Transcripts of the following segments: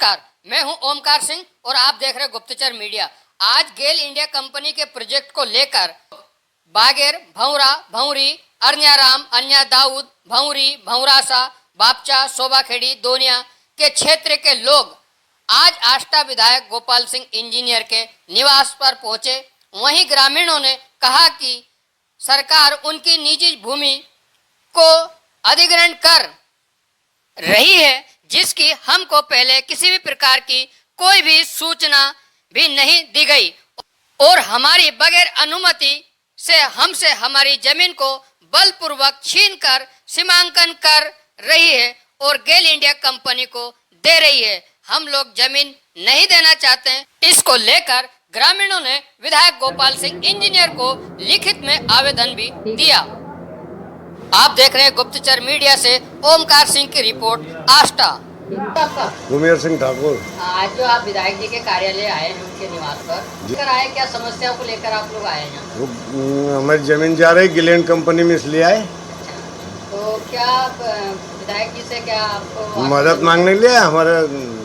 नमस्कार, मैं हूं ओमकार सिंह और आप देख रहे गुप्तचर मीडिया। आज गेल इंडिया कंपनी के प्रोजेक्ट को लेकर बागेर, भौरा, भौरी, अरण्याराम, अन्या दाऊद, भौरी, भौरासा, बापचा, शोभाखेड़ी, दोनिया के क्षेत्र के लोग आज आष्टा विधायक गोपाल सिंह इंजीनियर के निवास पर पहुंचे। वहीं ग्रामीणों ने कहा कि सरकार उनकी निजी भूमि को अधिग्रहण कर रही है, जिसकी हमको पहले किसी भी प्रकार की कोई भी सूचना भी नहीं दी गई और हमारी बगैर अनुमति से हमसे हमारी जमीन को बलपूर्वक छीनकर सीमांकन कर रही है और गेल इंडिया कंपनी को दे रही है। हम लोग जमीन नहीं देना चाहते हैं। इसको लेकर ग्रामीणों ने विधायक गोपाल सिंह इंजीनियर को लिखित में आवेदन भी दिया। आप देख रहे हैं गुप्तचर मीडिया से ओमकार सिंह की रिपोर्ट, आष्टा। घुमेर सिंह ठाकुर। आज जो आप विधायक जी के कार्यालय आए हैं, उनके निवास पर लेकर आए, क्या समस्या को लेकर आप लोग आए हैं? हमारी जमीन जा रही गिलेन कंपनी में, इसलिए आए। तो क्या विधायक जी से क्या आपको मदद मांगने के लिए हमारे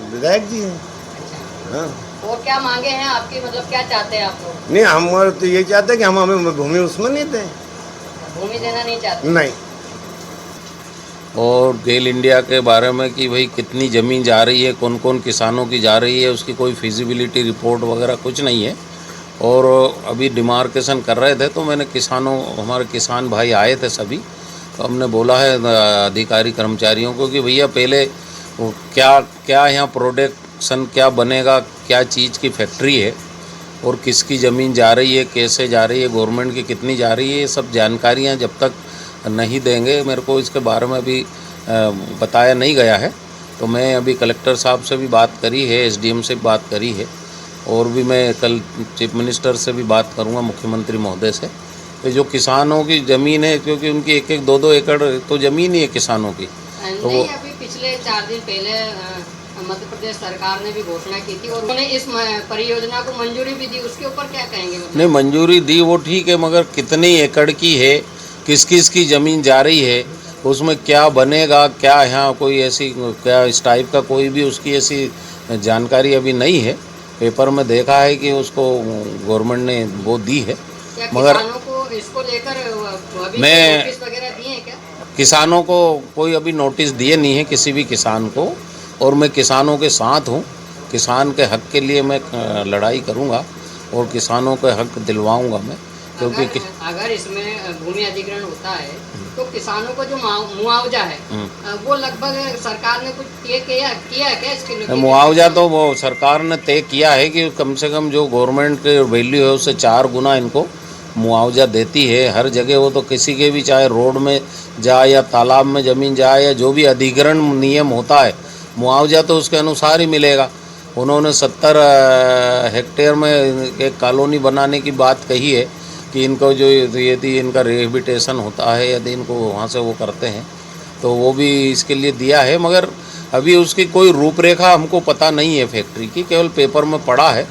विधायक जी हैं। अच्छा। हाँ। और क्या मांगे हैं आपकी, मतलब क्या चाहते हैं आप लोग? नहीं, हम तो ये चाहते हैं कि हम हमें भूमि उसमें नहीं दें। भूमि देना नहीं चाहते? नहीं। और गेल इंडिया के बारे में कि भाई कितनी ज़मीन जा रही है, कौन कौन किसानों की जा रही है, उसकी कोई फिजिबिलिटी रिपोर्ट वगैरह कुछ नहीं है। और अभी डिमार्केशन कर रहे थे तो मैंने हमारे किसान भाई आए थे सभी, तो हमने बोला है अधिकारी कर्मचारियों को कि भैया पहले क्या यहाँ प्रोडक्शन क्या बनेगा, क्या चीज़ की फैक्ट्री है और किसकी ज़मीन जा रही है, कैसे जा रही है, गवर्नमेंट की कितनी जा रही है, ये सब जानकारियाँ जब तक नहीं देंगे, मेरे को इसके बारे में अभी बताया नहीं गया है। तो मैं अभी कलेक्टर साहब से भी बात करी है, एसडीएम से भी बात करी है और भी मैं कल चीफ मिनिस्टर से भी बात करूंगा, मुख्यमंत्री महोदय से। तो जो किसानों की ज़मीन है, क्योंकि उनकी एक एक दो एकड़ तो ज़मीन ही है किसानों की। तो नहीं, अभी पिछले 4 दिन पहले मध्य प्रदेश सरकार ने भी घोषणा की थी और उन्होंने इस परियोजना को मंजूरी भी दी, उसके ऊपर क्या कहेंगे? नहीं, मंजूरी दी वो ठीक है, मगर कितनी एकड़ की है, किस किस की ज़मीन जा रही है, उसमें क्या बनेगा, क्या यहाँ कोई ऐसी क्या इस टाइप का कोई भी उसकी ऐसी जानकारी अभी नहीं है। पेपर में देखा है कि उसको गवर्नमेंट ने वो दी है, मगर किसानों को इसको लेकर अभी मैं नोटिस वगैरह दिए हैं क्या? किसानों को कोई अभी नोटिस दिए नहीं है किसी भी किसान को, और मैं किसानों के साथ हूँ। किसान के हक के लिए मैं लड़ाई करूँगा और किसानों के हक दिलवाऊँगा मैं, क्योंकि अगर इसमें भूमि अधिग्रहण होता है तो किसानों को जो मुआवजा है वो लगभग सरकार ने कुछ तय किया है क्या इसके लिए? मुआवजा तो वो सरकार ने तय किया है कि कम से कम जो गवर्नमेंट के वैल्यू है उससे 4 गुना इनको मुआवजा देती है हर जगह। वो तो किसी के भी, चाहे रोड में जाए या तालाब में ज़मीन जाए या जो भी अधिग्रहण नियम होता है, मुआवजा तो उसके अनुसार ही मिलेगा। उन्होंने 70 हेक्टेयर में एक कॉलोनी बनाने की बात कही है कि इनको जो यदि इनका रिहेबिटेशन होता है, यदि इनको वहाँ से वो करते हैं तो वो भी इसके लिए दिया है, मगर अभी उसकी कोई रूपरेखा हमको पता नहीं है फैक्ट्री की, केवल पेपर में पड़ा है।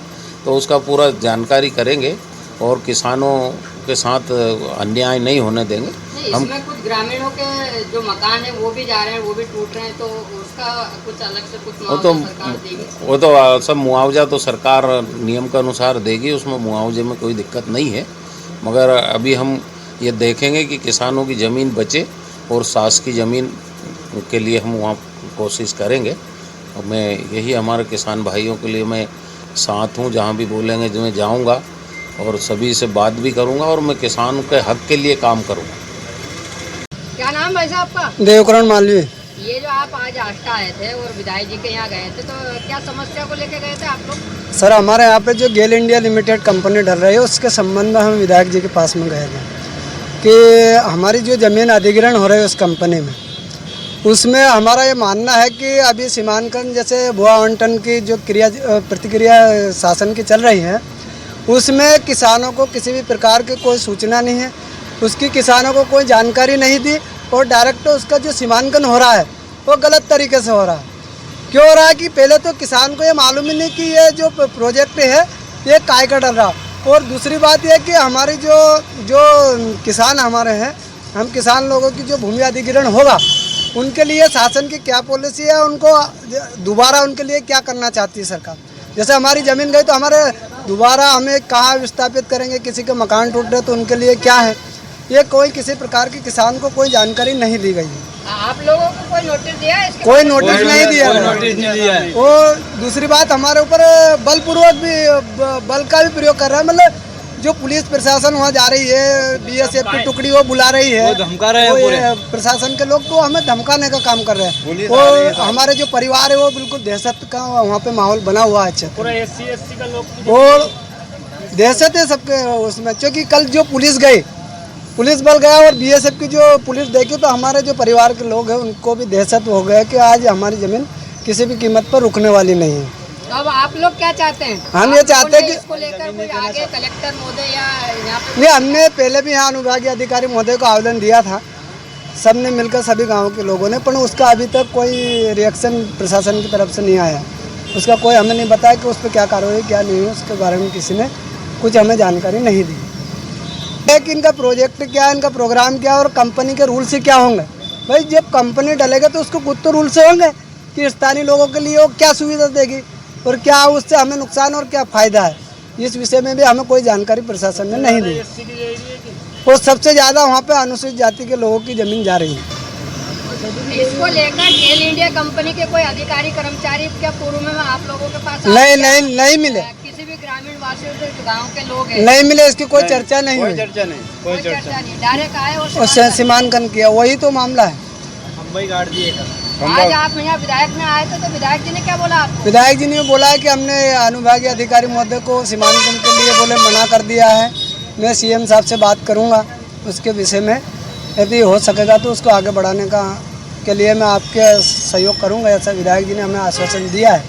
तो उसका पूरा जानकारी करेंगे और किसानों के साथ अन्याय नहीं होने देंगे। हम इसमें कुछ ग्रामीणों के जो मकान है वो भी जा रहे हैं, वो भी टूट रहे हैं, तो उसका कुछ अलग से कुछ मुआवजा सरकार देगी? वो तो सब मुआवजा तो सरकार नियम के अनुसार देगी, उसमें मुआवजे में कोई दिक्कत नहीं है। मगर अभी हम ये देखेंगे कि किसानों की ज़मीन बचे और सास की ज़मीन के लिए हम वहाँ कोशिश करेंगे। और मैं यही हमारे किसान भाइयों के लिए मैं साथ हूँ, जहाँ भी बोलेंगे जो मैं जाऊँगा और सभी से बात भी करूँगा और मैं किसानों के हक के लिए काम करूँगा। क्या नाम भाई साहब आपका? देवकरण मालवीय। ये जो आप आज आष्टा आए थे और विधायक जी के यहाँ गए थे, तो क्या समस्या को लेकर गए थे आप लोग? सर, हमारे यहाँ पे जो गेल इंडिया लिमिटेड कंपनी डल रही है उसके संबंध में हम विधायक जी के पास में गए थे कि हमारी जो ज़मीन अधिग्रहण हो रही है उस कंपनी में, उसमें हमारा ये मानना है कि अभी सीमांकन जैसे भू आवंटन की जो प्रतिक्रिया शासन की चल रही है, उसमें किसानों को किसी भी प्रकार की कोई सूचना नहीं है, उसकी किसानों को कोई जानकारी नहीं दी और डायरेक्ट उसका जो सीमांकन हो रहा है वो गलत तरीके से हो रहा है। क्यों हो रहा है कि पहले तो किसान को ये मालूम ही नहीं कि ये जो प्रोजेक्ट है ये काय का डल रहा, और दूसरी बात यह कि हमारी जो किसान हमारे हैं, हम किसान लोगों की जो भूमि अधिग्रहण होगा उनके लिए शासन की क्या पॉलिसी है, उनको दोबारा उनके लिए क्या करना चाहती है सरकार। जैसे हमारी ज़मीन गई तो हमारे दोबारा हमें कहाँ विस्थापित करेंगे, किसी के मकान टूट रहे तो उनके लिए क्या है, ये कोई किसी प्रकार की किसान को कोई जानकारी नहीं दी गई है। आप लोगों को कोई नोटिस दिया है इसके? कोई नोटिस नहीं दिया है। वो दूसरी बात, हमारे ऊपर बलपूर्वक भी बल का भी प्रयोग कर रहा है। मतलब जो पुलिस प्रशासन वहाँ जा रही है, बीएसएफ की टुकड़ी वो बुला रही है, धमका रहे हैं पूरे प्रशासन के लोग, तो हमें धमकाने का काम कर रहे हैं। वो हमारे जो परिवार है वो बिल्कुल दहशत का वहाँ पे माहौल बना हुआ है। अच्छा, पूरा SC का लोग वो दहशत है सबके उसमें, क्योंकि कल जो पुलिस गई, पुलिस बल गया और बीएसएफ की जो पुलिस देखी तो हमारे जो परिवार के लोग हैं उनको भी दहशत हो गया कि आज हमारी ज़मीन किसी भी कीमत पर रुकने वाली नहीं है। तो अब आप लोग क्या चाहते हैं? हम ये चाहते हैं कि इसको लेकर कोई आगे कलेक्टर महोदय या यहाँ पे नहीं, हमने पहले भी यहाँ अनुविभागीय अधिकारी महोदय को आवेदन दिया था, सबने मिलकर सभी गाँव के लोगों ने, पर उसका अभी तक कोई रिएक्शन प्रशासन की तरफ से नहीं आया। उसका कोई हमें नहीं बताया कि उस पर क्या कार्रवाई क्या नहीं है, उसके बारे में किसी ने कुछ हमें जानकारी नहीं दी। कि इनका प्रोजेक्ट क्या है, इनका प्रोग्राम क्या है और कंपनी के रूल से क्या होंगे। भाई जब कंपनी डलेगा तो उसको कुछ तो रूल से होंगे कि स्थानीय लोगों के लिए वो क्या सुविधा देगी और क्या उससे हमें नुकसान और क्या फ़ायदा है, इस विषय में भी हमें कोई जानकारी प्रशासन ने नहीं दी। और सबसे ज़्यादा वहाँ पे अनुसूचित जाति के लोगों की ज़मीन जा रही है। इसको लेकर गेल इंडिया कंपनी के कोई अधिकारी कर्मचारी क्या पूर्व में आप लोगों के पास नहीं मिले, किसी भी ग्रामीण वासियों से जो गाँव के लोग हैं नहीं मिले, इसकी कोई चर्चा नहीं हुई, कोई चर्चा नहीं, डायरेक्ट आए और सीमांकन किया, वही तो मामला है। आज आप यहाँ विधायक में आए थे तो विधायक जी ने क्या बोला आपको? विधायक जी ने बोला है कि हमने अनुविभागीय अधिकारी महोदय को सीमांकन के लिए बोले मना कर दिया है। मैं सीएम साहब से बात करूंगा उसके विषय में, यदि हो सकेगा तो उसको आगे बढ़ाने का के लिए मैं आपके सहयोग करूंगा, ऐसा विधायक जी ने हमें आश्वासन दिया है।